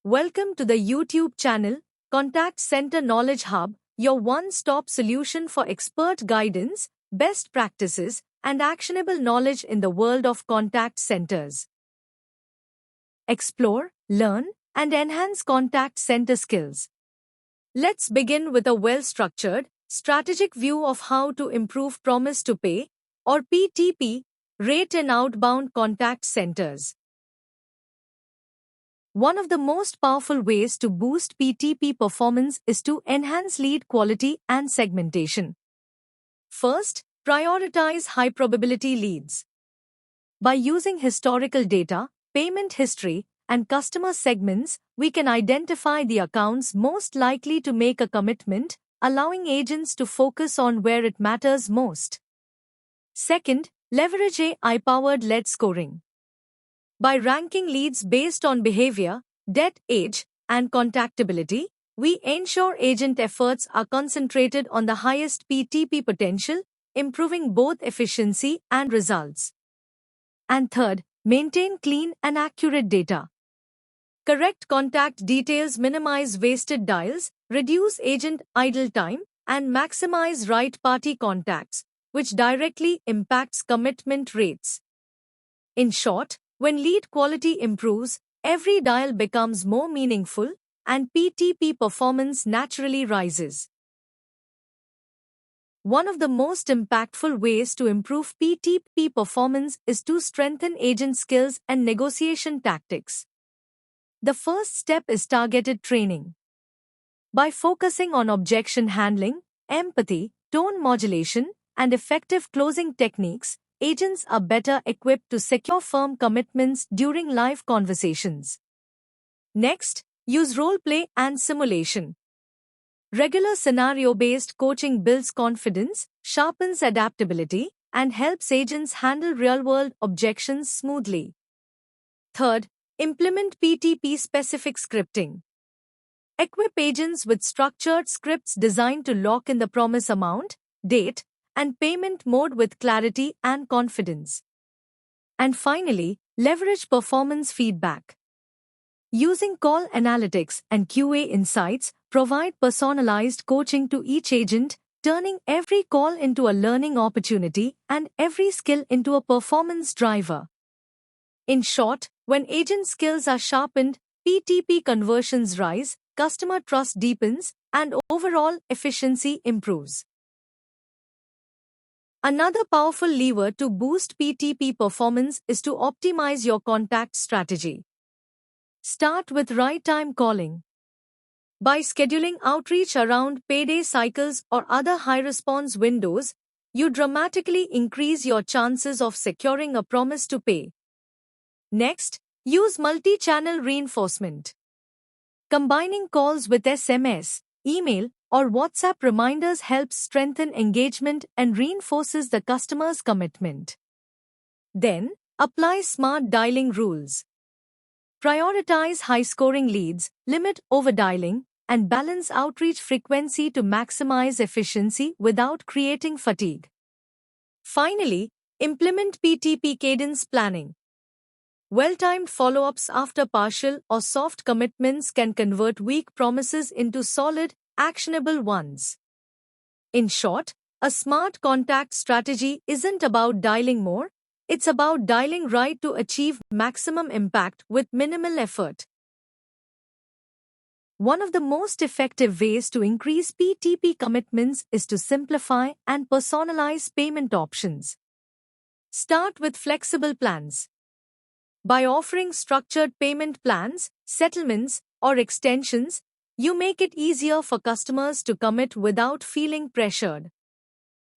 Welcome to the YouTube channel, Contact Center Knowledge Hub, your one-stop solution for expert guidance, best practices, and actionable knowledge in the world of contact centers. Explore, learn, and enhance contact center skills. Let's begin with a well-structured, strategic view of how to improve promise to pay, or PTP, rate in outbound contact centers. One of the most powerful ways to boost PTP performance is to enhance lead quality and segmentation. First, prioritize high-probability leads. By using historical data, payment history, and customer segments, we can identify the accounts most likely to make a commitment, allowing agents to focus on where it matters most. Second, leverage AI-powered lead scoring. By ranking leads based on behavior, debt, age, and contactability, we ensure agent efforts are concentrated on the highest PTP potential, improving both efficiency and results. And third, maintain clean and accurate data. Correct contact details minimize wasted dials, reduce agent idle time, and maximize right-party contacts, which directly impacts commitment rates. In short, when lead quality improves, every dial becomes more meaningful, and PTP performance naturally rises. One of the most impactful ways to improve PTP performance is to strengthen agent skills and negotiation tactics. The first step is targeted training. By focusing on objection handling, empathy, tone modulation, and effective closing techniques, agents are better equipped to secure firm commitments during live conversations. Next, use role play and simulation. Regular scenario-based coaching builds confidence, sharpens adaptability, and helps agents handle real-world objections smoothly. Third, implement PTP-specific scripting. Equip agents with structured scripts designed to lock in the promise amount, date, and payment mode with clarity and confidence. And finally, leverage performance feedback. Using call analytics and QA insights, provide personalized coaching to each agent, turning every call into a learning opportunity and every skill into a performance driver. In short, when agent skills are sharpened, PTP conversions rise, customer trust deepens, and overall efficiency improves. Another powerful lever to boost PTP performance is to optimize your contact strategy. Start with right-time calling. By scheduling outreach around payday cycles or other high-response windows, you dramatically increase your chances of securing a promise to pay. Next, use multi-channel reinforcement. Combining calls with SMS, email, or WhatsApp reminders helps strengthen engagement and reinforces the customer's commitment. Then, apply smart dialing rules. Prioritize high-scoring leads, limit overdialing, and balance outreach frequency to maximize efficiency without creating fatigue. Finally, implement PTP cadence planning. Well-timed follow-ups after partial or soft commitments can convert weak promises into solid, actionable ones. In short, a smart contact strategy isn't about dialing more, it's about dialing right to achieve maximum impact with minimal effort. One of the most effective ways to increase PTP commitments is to simplify and personalize payment options. Start with flexible plans. By offering structured payment plans, settlements, or extensions, you make it easier for customers to commit without feeling pressured.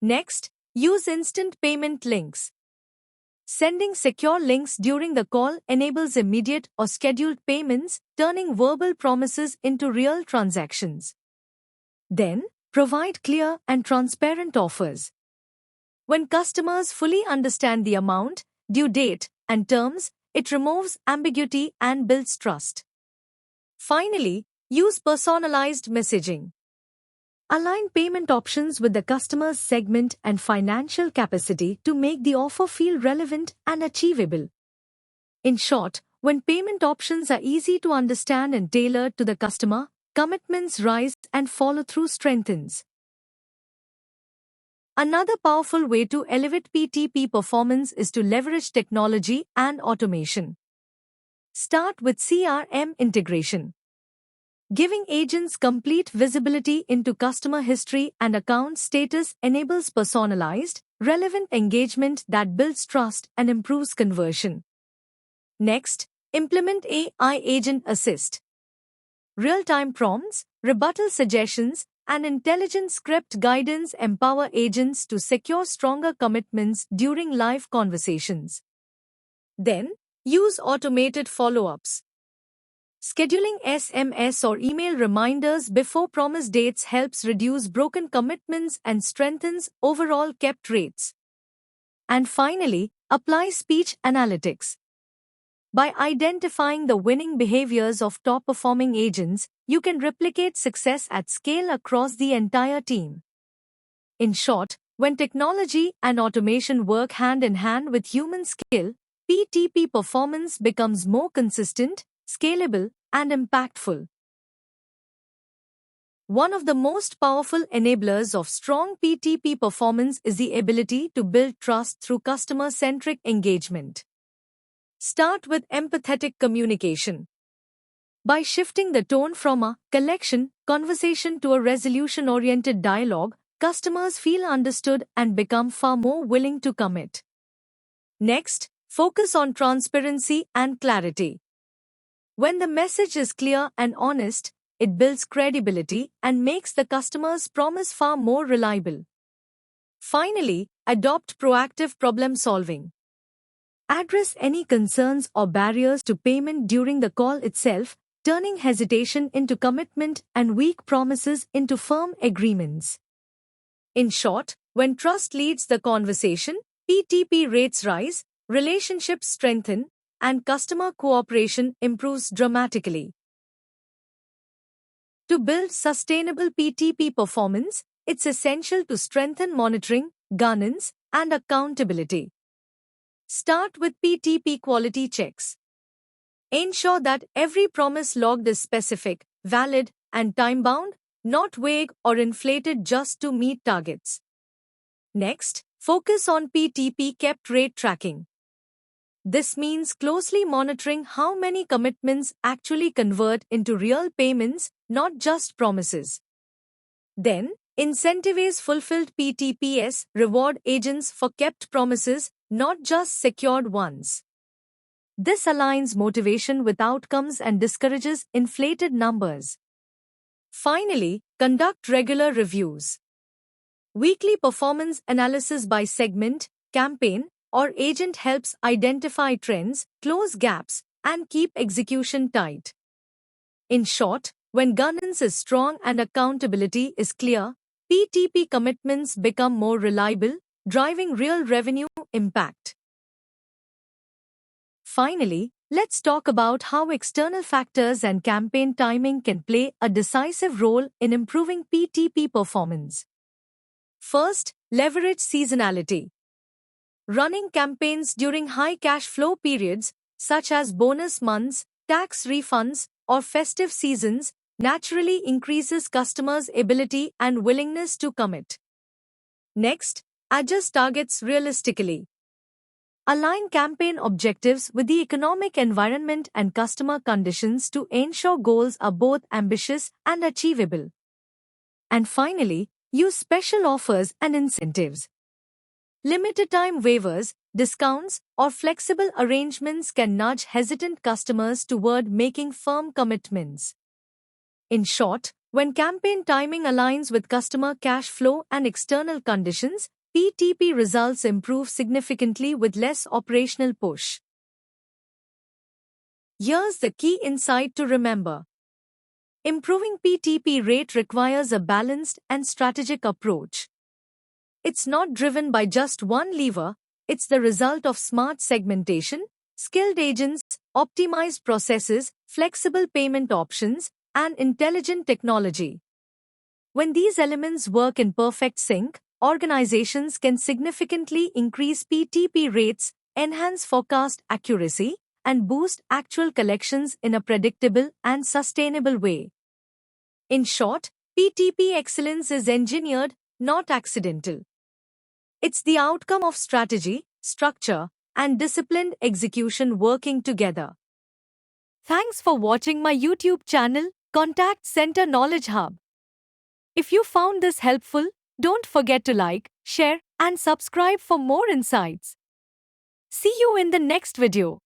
Next, use instant payment links. Sending secure links during the call enables immediate or scheduled payments, turning verbal promises into real transactions. Then, provide clear and transparent offers. When customers fully understand the amount, due date, and terms, it removes ambiguity and builds trust. Finally, use personalized messaging. Align payment options with the customer's segment and financial capacity to make the offer feel relevant and achievable. In short, When payment options are easy to understand and tailored to the customer, commitments rise and follow-through strengthens. Another powerful way to elevate PTP performance is to leverage technology and automation. Start with CRM integration. Giving agents complete visibility into customer history and account status enables personalized, relevant engagement that builds trust and improves conversion. Next, implement AI Agent Assist. Real-time prompts, rebuttal suggestions, and intelligent script guidance empower agents to secure stronger commitments during live conversations. Then, use automated follow-ups. Scheduling SMS or email reminders before promise dates helps reduce broken commitments and strengthens overall kept rates. And finally, apply speech analytics. By identifying the winning behaviors of top-performing agents, you can replicate success at scale across the entire team. In short, when technology and automation work hand in hand with human skill, PTP performance becomes more consistent, scalable, and impactful. One of the most powerful enablers of strong PTP performance is the ability to build trust through customer-centric engagement. Start with empathetic communication. By shifting the tone from a collection conversation to a resolution-oriented dialogue, customers feel understood and become far more willing to commit. Next, focus on transparency and clarity. When the message is clear and honest, it builds credibility and makes the customer's promise far more reliable. Finally, adopt proactive problem solving. Address any concerns or barriers to payment during the call itself, turning hesitation into commitment and weak promises into firm agreements. In short, when trust leads the conversation, PTP rates rise, relationships strengthen, and customer cooperation improves dramatically. To build sustainable PTP performance, it's essential to strengthen monitoring, governance, and accountability. Start with PTP quality checks. Ensure that every promise logged is specific, valid, and time-bound, not vague or inflated just to meet targets. Next, focus on PTP kept rate tracking. This means closely monitoring how many commitments actually convert into real payments, not just promises. Then, incentivize fulfilled PTPs, reward agents for kept promises, not just secured ones. This aligns motivation with outcomes and discourages inflated numbers. Finally, conduct regular reviews. Weekly performance analysis by segment, campaign, or agent helps identify trends, close gaps, and keep execution tight. In short, when governance is strong and accountability is clear, PTP commitments become more reliable, driving real revenue impact. Finally, let's talk about how external factors and campaign timing can play a decisive role in improving PTP performance. First, leverage seasonality. Running campaigns during high cash flow periods, such as bonus months, tax refunds, or festive seasons, naturally increases customers' ability and willingness to commit. Next, adjust targets realistically. Align campaign objectives with the economic environment and customer conditions to ensure goals are both ambitious and achievable. And finally, use special offers and incentives. Limited-time waivers, discounts, or flexible arrangements can nudge hesitant customers toward making firm commitments. In short, when campaign timing aligns with customer cash flow and external conditions, PTP results improve significantly with less operational push. Here's the key insight to remember. Improving PTP rate requires a balanced and strategic approach. It's not driven by just one lever, it's the result of smart segmentation, skilled agents, optimized processes, flexible payment options, and intelligent technology. When these elements work in perfect sync, organizations can significantly increase PTP rates, enhance forecast accuracy, and boost actual collections in a predictable and sustainable way. In short, PTP excellence is engineered, not accidental. It's the outcome of strategy, structure, and disciplined execution working together. Thanks for watching my YouTube channel, Contact Center Knowledge Hub. If you found this helpful, don't forget to like, share, and subscribe for more insights. See you in the next video.